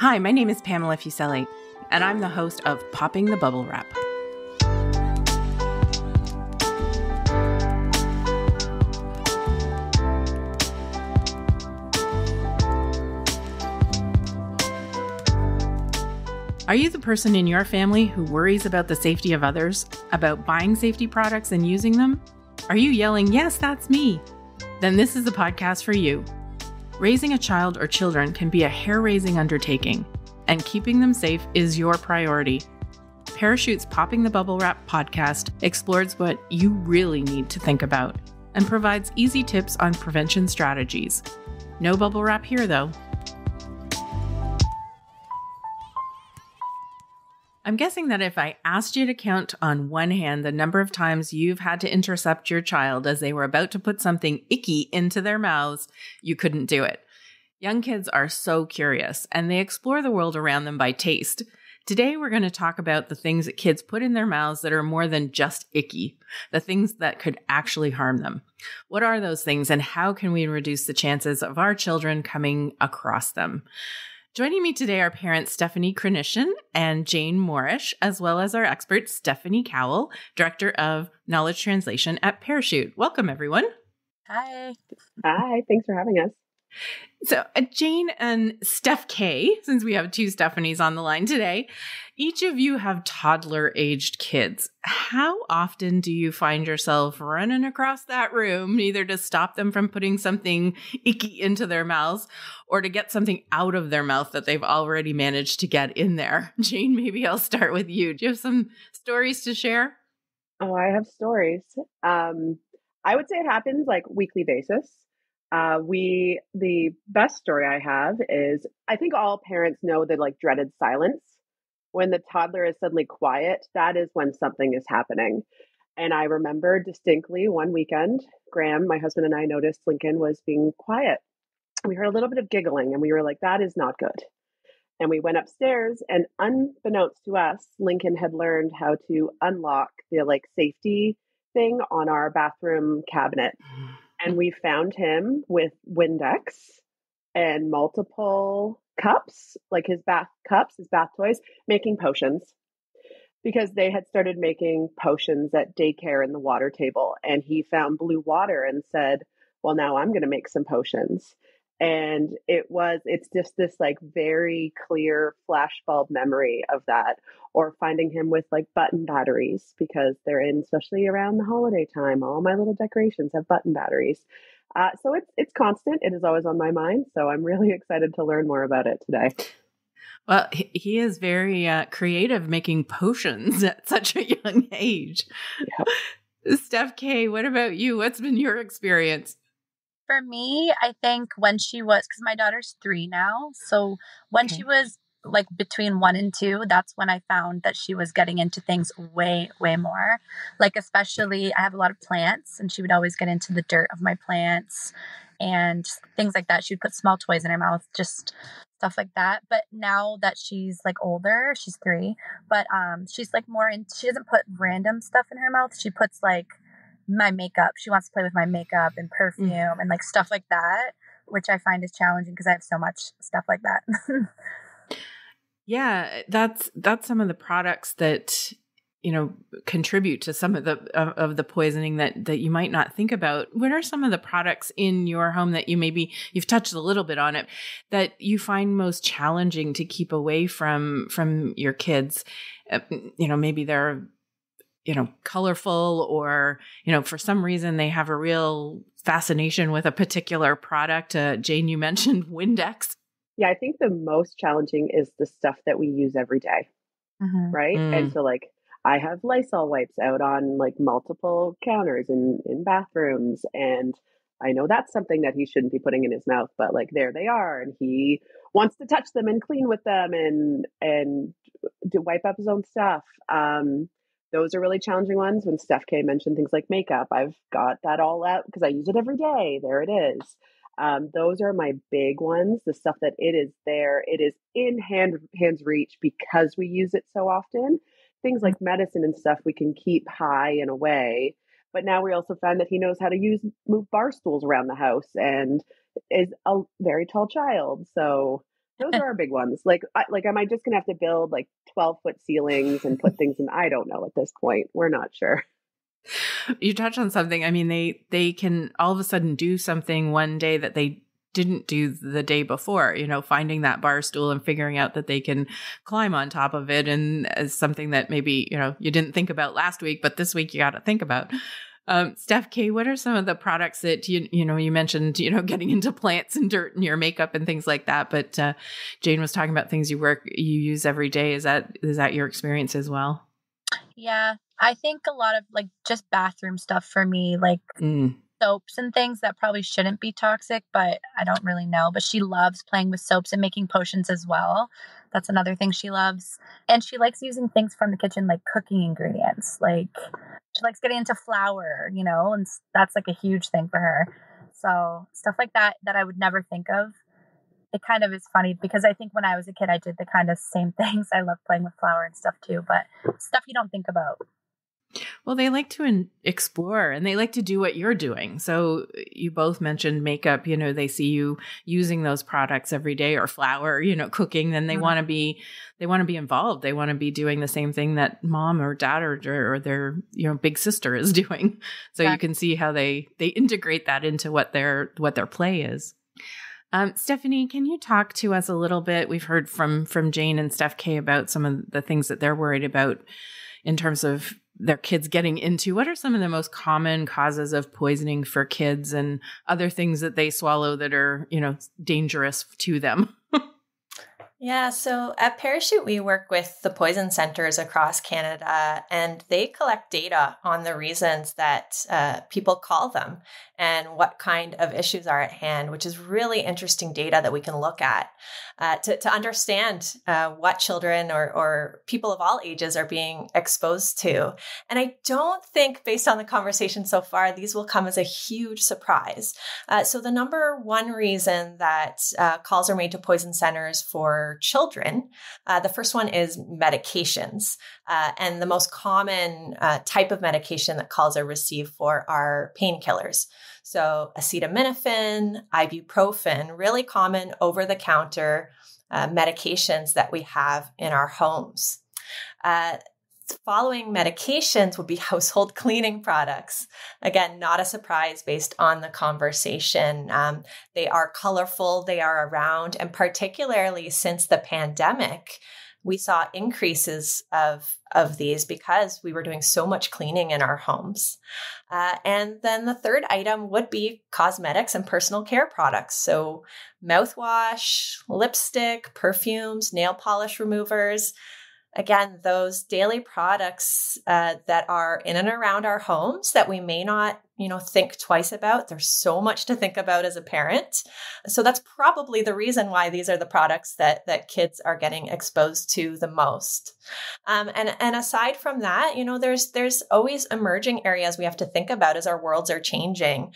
Hi, my name is Pamela Fuseli, and I'm the host of Popping the Bubble Wrap. Are you the person in your family who worries about the safety of others, about buying safety products and using them? Are you yelling, "Yes, that's me"? Then this is the podcast for you. Raising a child or children can be a hair-raising undertaking, and keeping them safe is your priority. Parachute's Popping the Bubble Wrap podcast explores what you really need to think about and provides easy tips on prevention strategies. No bubble wrap here, though. I'm guessing that if I asked you to count on one hand the number of times you've had to intercept your child as they were about to put something icky into their mouths, you couldn't do it. Young kids are so curious, and they explore the world around them by taste. Today, we're going to talk about the things that kids put in their mouths that are more than just icky, the things that could actually harm them. What are those things, and how can we reduce the chances of our children coming across them? Joining me today are parents Stephanie Krenishin and Jane Moorish, as well as our expert Stephanie Cowell, Director of Knowledge Translation at Parachute. Welcome, everyone. Hi. Hi, thanks for having us. So Jane and Steph K, since we have two Stephanies on the line today, each of you have toddler-aged kids. How often do you find yourself running across that room, either to stop them from putting something icky into their mouths or to get something out of their mouth that they've already managed to get in there? Jane, maybe I'll start with you. Do you have some stories to share? Oh, I have stories. I would say it happens like weekly basis. The best story I have is I think all parents know the like dreaded silence. When the toddler is suddenly quiet, that is when something is happening. And I remember distinctly one weekend, Graham, my husband, and I noticed Lincoln was being quiet. We heard a little bit of giggling and we were like, that is not good. And we went upstairs and unbeknownst to us, Lincoln had learned how to unlock the like safety thing on our bathroom cabinet. And we found him with Windex and multiple cups, like his bath cups, his bath toys, making potions because they had started making potions at daycare in the water table. And he found blue water and said, well, now I'm going to make some potions. And it's just this like very clear flashbulb memory of that, or finding him with like button batteries because they're in, especially around the holiday time, all my little decorations have button batteries. So it's constant. It is always on my mind. So I'm really excited to learn more about it today. Well, he is very creative making potions at such a young age. Yep. Steph K, what about you? What's been your experience? For me, I think when she was, because my daughter's 3 now. So when she was like between 1 and 2, that's when I found that she was getting into things way, way more. Like, especially I have a lot of plants and she would always get into the dirt of my plants and things like that. She would put small toys in her mouth, just stuff like that. But now that she's like older, she's 3, but she's like more in, she doesn't put random stuff in her mouth. She puts like my makeup. She wants to play with my makeup and perfume and like stuff like that, which I find is challenging because I have so much stuff like that. Yeah, that's some of the products that, contribute to some of the poisoning that you might not think about. What are some of the products in your home that you've touched a little bit on it, that you find most challenging to keep away from your kids? Maybe they're colorful, or, for some reason they have a real fascination with a particular product. Jane, you mentioned Windex. Yeah, I think the most challenging is the stuff that we use every day, right? And so like I have Lysol wipes out on like multiple counters in bathrooms, and I know that's something that he shouldn't be putting in his mouth, but like there they are, and he wants to touch them and clean with them and to wipe up his own stuff. Those are really challenging ones. When Steph K mentioned things like makeup, I've got that all out because I use it every day. There it is. Those are my big ones. The stuff that it is there, it is in hand's reach because we use it so often. Things like medicine and stuff we can keep high and away. But now we also found that he knows how to move bar stools around the house and is a very tall child. So Those are our big ones. Like, am I just going to have to build like 12-foot ceilings and put things in? I don't know at this point. We're not sure. You touch on something. I mean, they can all of a sudden do something one day that they didn't do the day before, finding that bar stool and figuring out that they can climb on top of it. And as something that maybe, you didn't think about last week, but this week you got to think about. Steph K, what are some of the products that you mentioned, getting into plants and dirt and your makeup and things like that. But Jane was talking about things you use every day. Is that your experience as well? Yeah, I think a lot of like just bathroom stuff for me, like soaps and things that probably shouldn't be toxic, but I don't really know. But she loves playing with soaps and making potions as well. That's another thing she loves. And she likes using things from the kitchen, like cooking ingredients. Like she likes getting into flour, and that's like a huge thing for her. So stuff like that I would never think of. It kind of is funny because I think when I was a kid, I did the kind of same things. I love playing with flour and stuff too, but stuff you don't think about. Well, they like to explore and they like to do what you're doing. So you both mentioned makeup, they see you using those products every day or flour, cooking, then they want to be involved. They want to be doing the same thing that mom or dad or their, big sister is doing. So you can see how they integrate that into what their play is. Stephanie, can you talk to us a little bit? We've heard from Jane and Steph K about some of the things that they're worried about in terms of their kids getting into. What are some of the most common causes of poisoning for kids and other things that they swallow that are, dangerous to them? Yeah, so at Parachute, we work with the poison centers across Canada, and they collect data on the reasons that people call them and what kind of issues are at hand, which is really interesting data that we can look at to understand what children or people of all ages are being exposed to. And I don't think, based on the conversation so far, these will come as a huge surprise. So the number one reason that calls are made to poison centers for children, the first one is medications. And the most common type of medication that calls are received for are painkillers. So acetaminophen, ibuprofen, really common over-the-counter medications that we have in our homes. Following medications would be household cleaning products. Again, not a surprise based on the conversation. They are colorful, they are around, and particularly since the pandemic, we saw increases of these because we were doing so much cleaning in our homes. And then the third item would be cosmetics and personal care products. So mouthwash, lipstick, perfumes, nail polish removers. Again, those daily products that are in and around our homes that we may not, think twice about. There's so much to think about as a parent. So that's probably the reason why these are the products that kids are getting exposed to the most. And aside from that, there's always emerging areas we have to think about as our worlds are changing.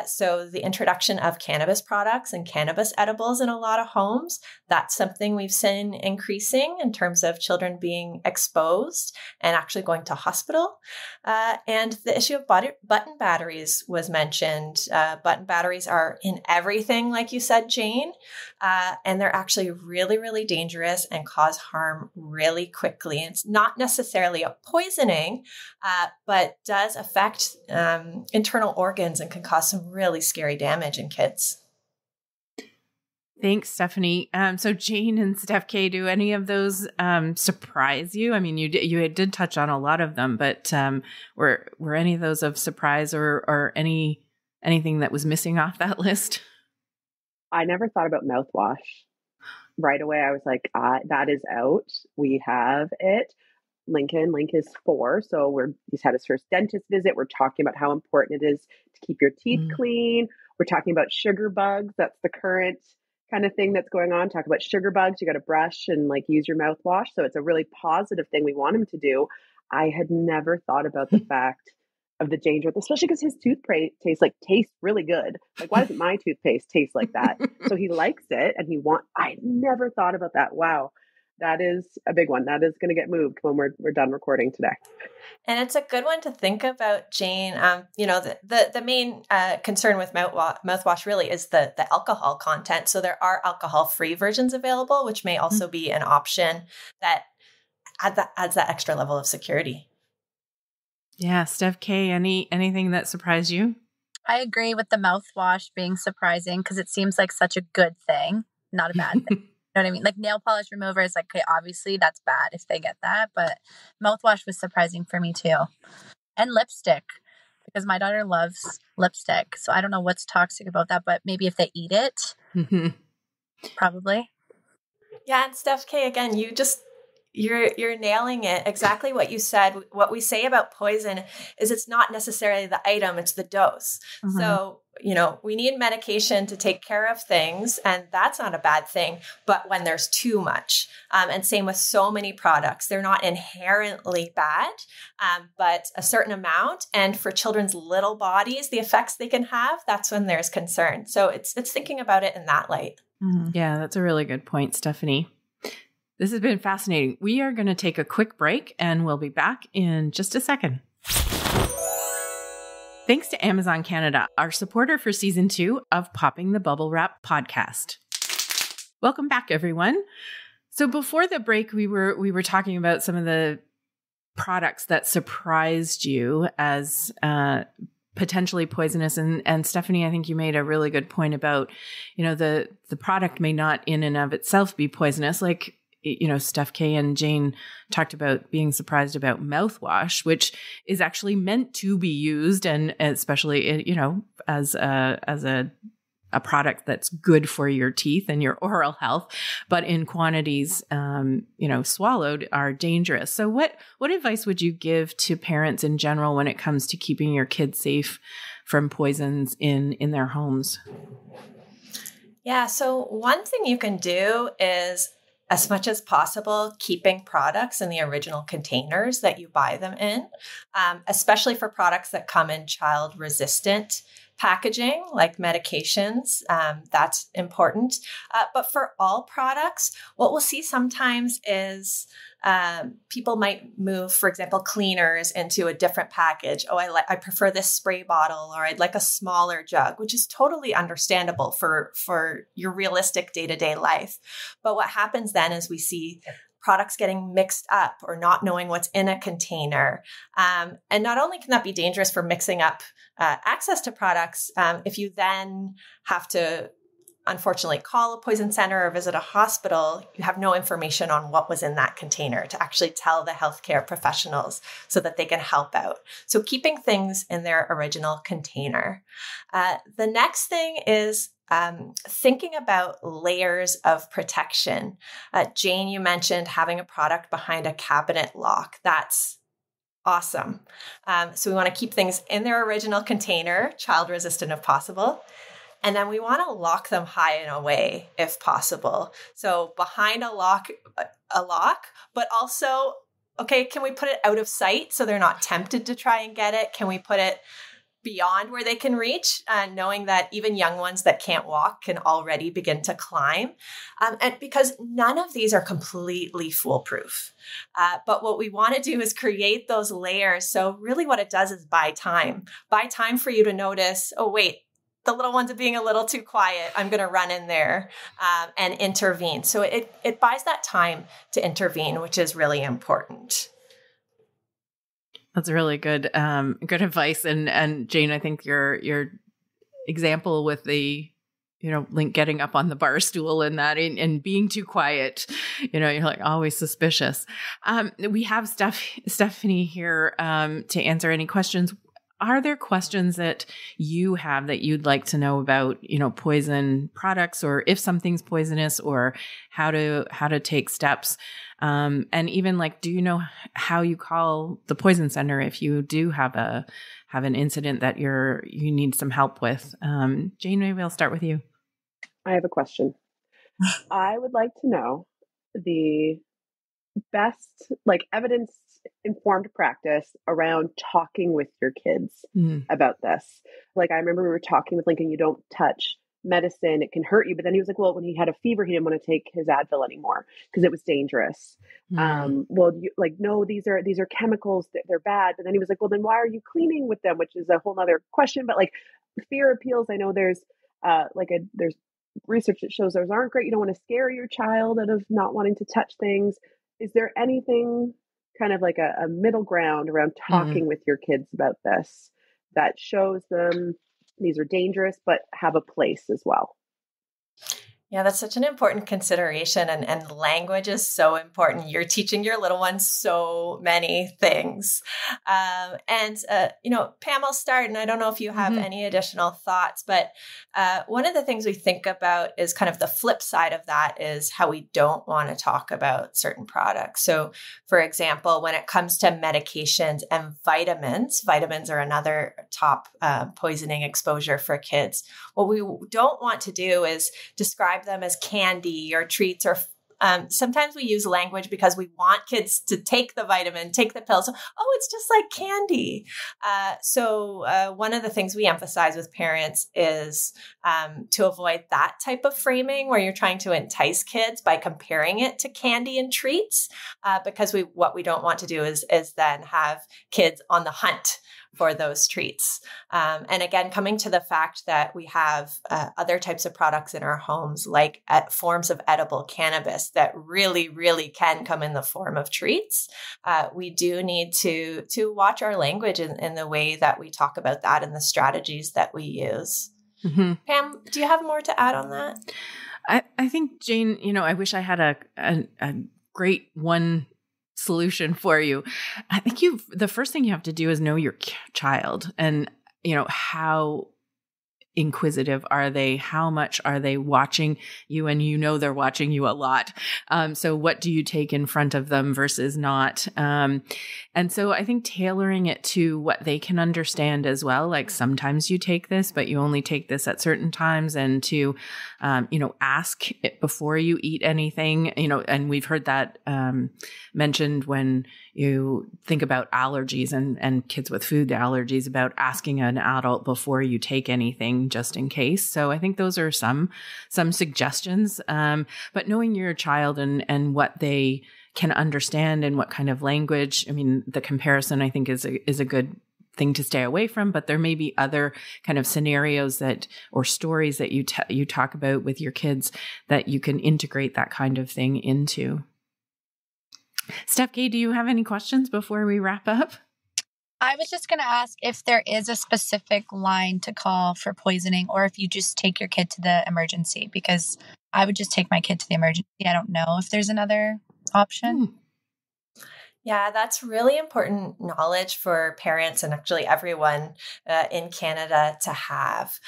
So the introduction of cannabis products and cannabis edibles in a lot of homes, that's something we've seen increasing in terms of children being exposed and actually going to hospital. And the issue of button batteries was mentioned. Button batteries are in everything, like you said, Jane, and they're actually really, really dangerous and cause harm really quickly. It's not necessarily a poisoning, but does affect internal organs and can cause some really scary damage in kids. Thanks, Stephanie. So Jane and Steph K, do any of those surprise you? I mean, you did touch on a lot of them, but were any of those of surprise or anything that was missing off that list? I never thought about mouthwash. Right away, I was like, that is out. We have it. Link is 4. So he's had his first dentist visit. We're talking about how important it is to keep your teeth clean. We're talking about sugar bugs. That's the current kind of thing that's going on. Talk about sugar bugs. You got to brush and use your mouthwash. So it's a really positive thing we want him to do. I had never thought about the fact of the danger, especially because his toothpaste tastes really good. Like, why doesn't my toothpaste taste like that? So he likes it and I never thought about that. Wow. that is a big one. That is going to get moved when we're done recording today. And it's a good one to think about, Jane. The main concern with mouthwash really is the alcohol content. So there are alcohol-free versions available, which may also be an option that adds that extra level of security. Yeah, Steph K, anything that surprised you? I agree with the mouthwash being surprising because it seems like such a good thing, not a bad thing. You know what I mean? Like nail polish remover is like, okay, obviously that's bad if they get that, but mouthwash was surprising for me too. And lipstick, because my daughter loves lipstick. So I don't know what's toxic about that, but maybe if they eat it, probably. Yeah, and Steph K, again, you're nailing it. Exactly what you said. What we say about poison is it's not necessarily the item, it's the dose. Mm-hmm. So, we need medication to take care of things, and that's not a bad thing. But when there's too much, and same with so many products, they're not inherently bad, but a certain amount. And for children's little bodies, the effects they can have, that's when there's concern. So it's thinking about it in that light. Mm-hmm. Yeah, that's a really good point, Stephanie. This has been fascinating. We are going to take a quick break and we'll be back in just a second. Thanks to Amazon Canada, our supporter for season 2 of Popping the Bubble Wrap podcast. Welcome back, everyone. So before the break, we were talking about some of the products that surprised you as potentially poisonous. And Stephanie, I think you made a really good point about, the product may not in and of itself be poisonous. Like, Steph K and Jane talked about being surprised about mouthwash, which is actually meant to be used, and especially, as a product that's good for your teeth and your oral health, but in quantities, swallowed are dangerous. So what advice would you give to parents in general when it comes to keeping your kids safe from poisons in their homes? Yeah. So one thing you can do is, as much as possible, keeping products in the original containers that you buy them in, especially for products that come in child-resistant packaging, like medications. That's important. But for all products, what we'll see sometimes is people might move, for example, cleaners into a different package. Oh, I prefer this spray bottle, or I'd like a smaller jug, which is totally understandable for your realistic day-to-day life. But what happens then is we see products getting mixed up or not knowing what's in a container. And not only can that be dangerous for mixing up access to products, if you then have to unfortunately call a poison center or visit a hospital, you have no information on what was in that container to actually tell the healthcare professionals so that they can help out. So keeping things in their original container. The next thing is thinking about layers of protection. Jane, you mentioned having a product behind a cabinet lock. That's awesome. So we want to keep things in their original container, child resistant if possible. And then we want to lock them high and away if possible. So behind a lock, but also, okay, can we put it out of sight so they're not tempted to try and get it? Can we put it beyond where they can reach, knowing that even young ones that can't walk can already begin to climb? And because none of these are completely foolproof. But what we want to do is create those layers. So really what it does is buy time for you to notice, oh, wait, the little ones are being a little too quiet. I'm going to run in there and intervene. So it buys that time to intervene, which is really important. That's really good advice. And Jane, I think your example with the, Link getting up on the bar stool and that and being too quiet, you're like always suspicious. We have Stephanie here to answer any questions. Are there questions that you have that you'd like to know about, poison products, or if something's poisonous, or how to take steps? And even do you know how you call the poison center if you do have an incident that you need some help with? Jane, maybe I'll start with you. I have a question. I would like to know the best evidence informed practice around talking with your kids about this. I remember we were talking with Lincoln, you don't touch medicine. It can hurt you. But then he was like, well, when he had a fever, he didn't want to take his Advil anymore because it was dangerous. No, these are chemicals. They're bad. But then he was like, well, then why are you cleaning with them? Which is a whole nother question. But like fear appeals, I know there's there's research that shows those aren't great. You don't want to scare your child out of not wanting to touch things. Is there anything kind of like a middle ground around talking with your kids about this that shows them these are dangerous, but have a place as well? Yeah, that's such an important consideration. And language is so important. You're teaching your little ones so many things. Pam, I'll start, and I don't know if you have any additional thoughts, but one of the things we think about is kind of the flip side of that is how we don't want to talk about certain products. So, for example, when it comes to medications and vitamins are another top poisoning exposure for kids. What we don't want to do is describe them as candy or treats, or sometimes we use language because we want kids to take the vitamin, take the pills. Oh, it's just like candy. So one of the things we emphasize with parents is to avoid that type of framing where you're trying to entice kids by comparing it to candy and treats, because what we don't want to do is then have kids on the hunt for those treats. And again, coming to the fact that we have other types of products in our homes, like forms of edible cannabis that really, really can come in the form of treats. We do need to watch our language in the way that we talk about that and the strategies that we use. Pam, do you have more to add on that? I think, Jane, I wish I had a great one solution for you. I think the first thing you have to do is know your child and, how inquisitive are they? How much are they watching you? And they're watching you a lot. So what do you take in front of them versus not? And so I think tailoring it to what they can understand as well. Like sometimes you take this, but you only take this at certain times, and to, ask it before you eat anything, and we've heard that mentioned when you think about allergies and kids with food allergies, about asking an adult before you take anything just in case. So I think those are some suggestions. But knowing your child and what they can understand and what kind of language, the comparison I think is a good thing to stay away from, but there may be other kind of scenarios or stories that you talk about with your kids that you can integrate that kind of thing into. Steph K, do you have any questions before we wrap up? I was just going to ask if there is a specific line to call for poisoning, or if you just take your kid to the emergency, because I would just take my kid to the emergency. I don't know if there's another option. Yeah, that's really important knowledge for parents and actually everyone in Canada to have.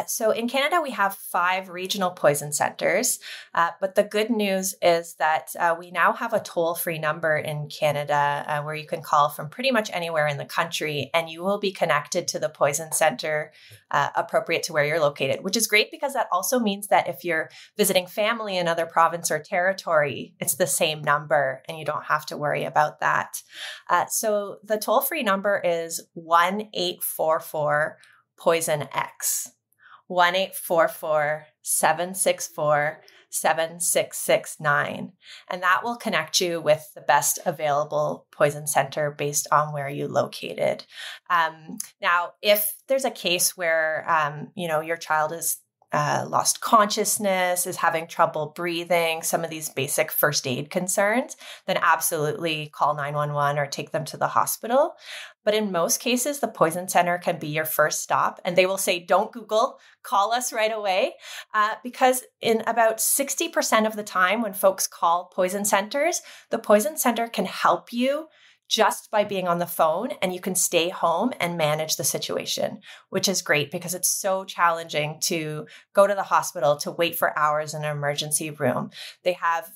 So in Canada, we have 5 regional poison centers. But the good news is that we now have a toll-free number in Canada where you can call from pretty much anywhere in the country, and you will be connected to the poison center appropriate to where you're located, which is great because that also means that if you're visiting family in another province or territory, it's the same number and you don't have to worry about that. So the toll-free number is 1-844-POISON-X, 1-844-764-7669. And that will connect you with the best available poison center based on where you located. Now, if there's a case where, your child is lost consciousness, is having trouble breathing, some of these basic first aid concerns, then absolutely call 911 or take them to the hospital. But in most cases, the poison center can be your first stop, and they will say, don't Google, call us right away. Because in about 60% of the time when folks call poison centers, the poison center can help you just by being on the phone, and you can stay home and manage the situation, which is great because it's so challenging to go to the hospital, to wait for hours in an emergency room. They have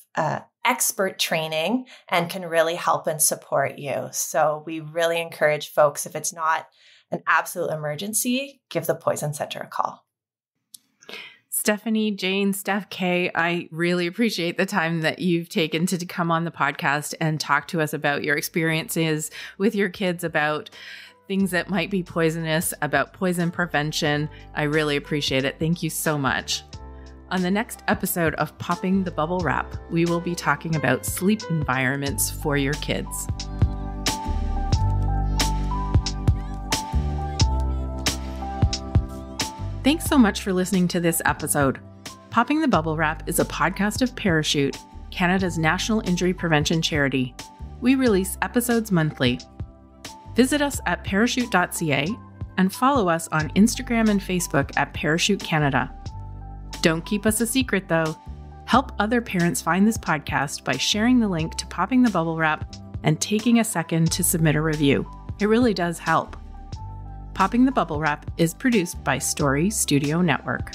expert training and can really help and support you. So we really encourage folks, if it's not an absolute emergency, give the poison center a call. Stephanie, Jane, Steph K, I really appreciate the time that you've taken to come on the podcast and talk to us about your experiences with your kids, about things that might be poisonous, about poison prevention. I really appreciate it. Thank you so much. On the next episode of Popping the Bubble Wrap, we will be talking about sleep environments for your kids. Thanks so much for listening to this episode. Popping the Bubble Wrap is a podcast of Parachute, Canada's national injury prevention charity. We release episodes monthly. Visit us at parachute.ca and follow us on Instagram and Facebook at Parachute Canada. Don't keep us a secret, though. Help other parents find this podcast by sharing the link to Popping the Bubble Wrap and taking a second to submit a review. It really does help. Popping the Bubble Wrap is produced by Story Studio Network.